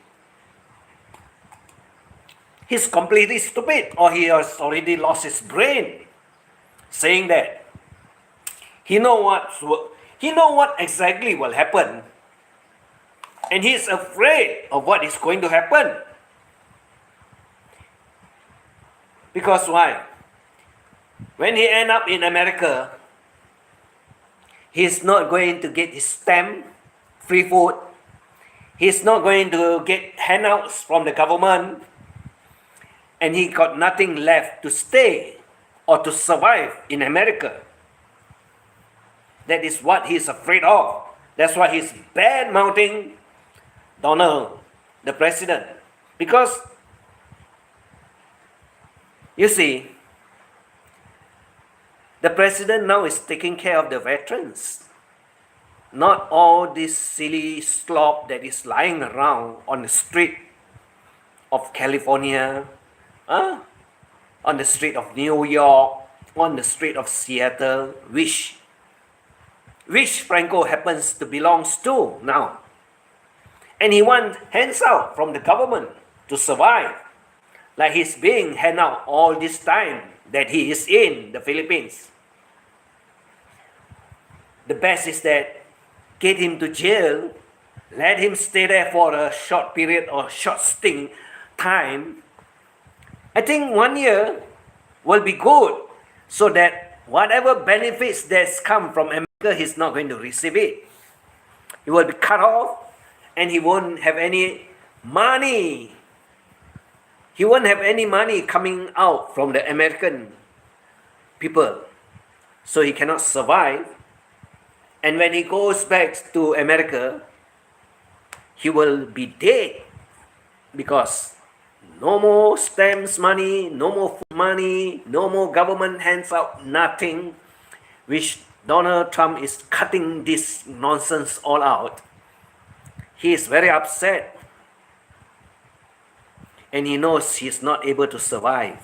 He's completely stupid, or he has already lost his brain, saying that he know what exactly will happen, and he's afraid of what is going to happen. Because why? When he end up in America, he's not going to get his stamp, free food. He's not going to get handouts from the government. And he got nothing left to stay or to survive in America. That is what he's afraid of. That's why he's bad-mouthing Donald, the president. Because, you see, the president now is taking care of the veterans. Not all this silly slop that is lying around on the street of California, on the street of New York, on the street of Seattle, which FRANKo happens to belong to now. And he wants hands out from the government to survive, like he's being handed out all this time that he is in the Philippines. the best is that get him to jail, let him stay there for a short period or short stint time. I think 1 year will be good, so that whatever benefits that's come from America, he's not going to receive it. He will be cut off, and he won't have any money. He won't have any money coming out from the American people, so he cannot survive. And when he goes back to America, he will be dead, because no more stamps money, no more food money, no more government hands out, nothing, which Donald Trump is cutting this nonsense all out. He is very upset, and he knows he's not able to survive.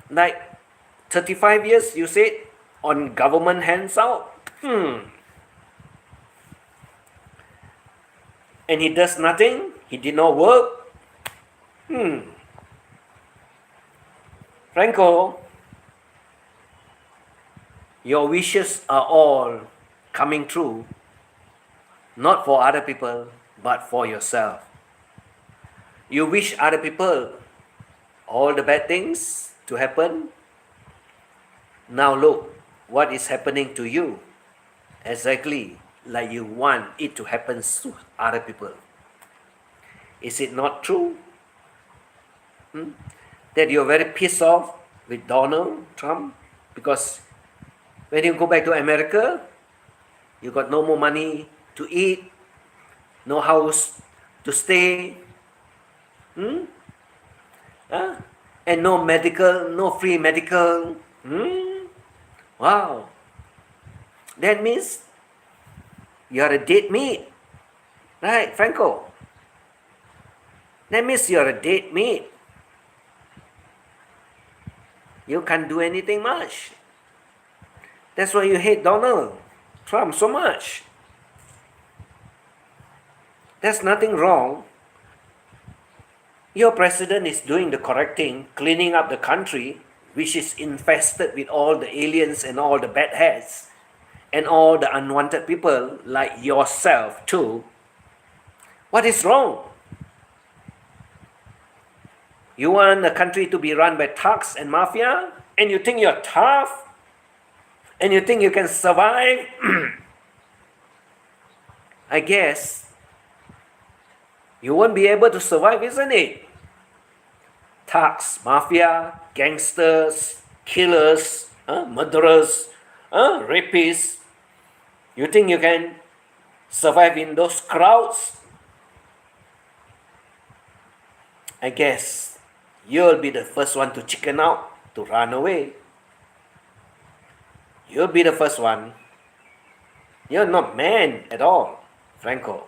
Like 35 years, you said, on government hands out. And he does nothing. He did not work. FRANKo, your wishes are all coming true, not for other people, but for yourself. You wish other people all the bad things to happen. Now look what is happening to you, exactly like you want it to happen to other people. Is it not true? That you're very pissed off with Donald Trump because when you go back to America, you got no more money to eat, no house to stay, and no medical, no free medical. Wow. That means you are a dead meat. Right, FRANKo? That means you are a dead meat. You can't do anything much. That's why you hate Donald Trump so much. There's nothing wrong. Your president is doing the correct thing, cleaning up the country, which is infested with all the aliens and all the bad hats and all the unwanted people like yourself too. What is wrong? You want the country to be run by thugs and mafia, and you think you're tough, and you think you can survive? I guess you won't be able to survive, isn't it? Thugs, mafia, gangsters, killers, murderers, rapists. You think you can survive in those crowds? I guess you'll be the first one to chicken out, to run away. You'll be the first one. You're not man at all, FRANKo.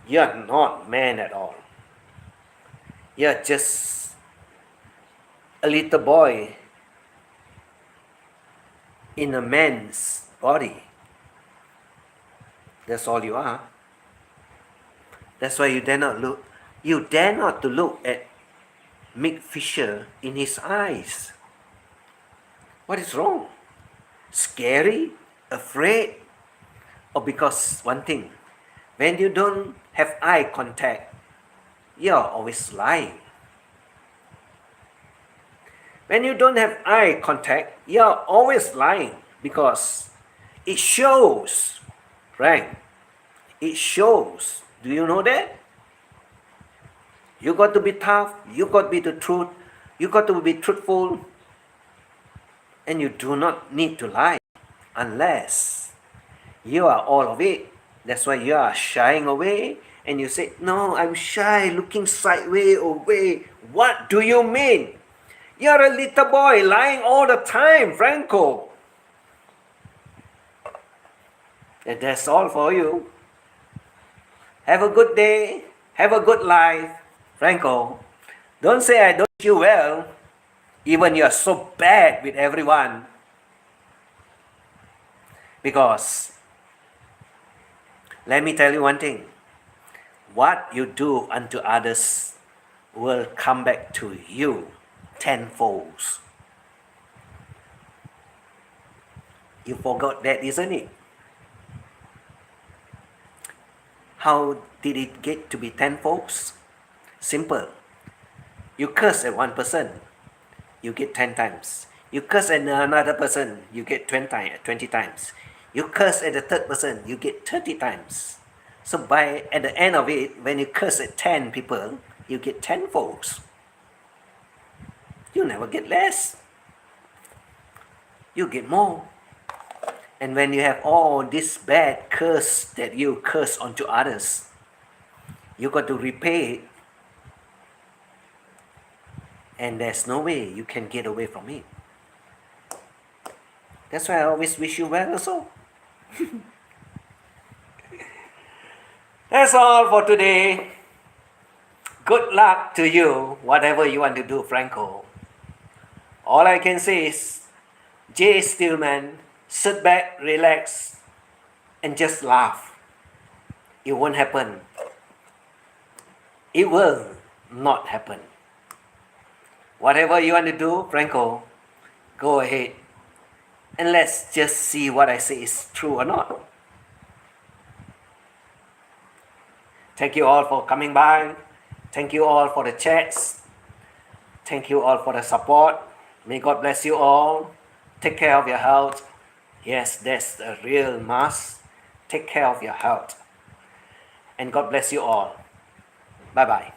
You're not man at all. You're just a little boy in a man's body. That's all you are. That's why you dare not look. You dare not to look at Mick Fisher in his eyes. What is wrong? Scary? Afraid? Or because one thing, when you don't have eye contact, you're always lying. When you don't have eye contact, you're always lying because it shows, right? It shows. Do you know that? You got to be tough, you got to be the truth, you got to be truthful, and you do not need to lie unless you are all of it. That's why you are shying away and you say, no, I'm shy, looking sideways, away. What do you mean? You're a little boy lying all the time, FRANKo. And that's all for you. Have a good day, have a good life. FRANKo, don't say I don't wish you well, even you're so bad with everyone. Because, let me tell you one thing, what you do unto others will come back to you tenfold. You forgot that, isn't it? How did it get to be 10 folds? Simple. You curse at one person, you get 10 times. You curse at another person, you get 20 times. You curse at the third person, you get 30 times. So at the end of it, when you curse at 10 people, you get 10 folds. You never get less. You get more. And when you have all this bad curse that you curse onto others, you got to repay it. And there's no way you can get away from it. That's why I always wish you well also. That's all for today. Good luck to you, whatever you want to do, FRANKo. All I can say is, J. Stillman, sit back, relax, and just laugh. It won't happen. It will not happen. Whatever you want to do, FRANKo, go ahead. And let's just see what I say is true or not. Thank you all for coming by. Thank you all for the chats. Thank you all for the support. May God bless you all. Take care of your health. Yes, that's a real must. Take care of your health. And God bless you all. Bye-bye.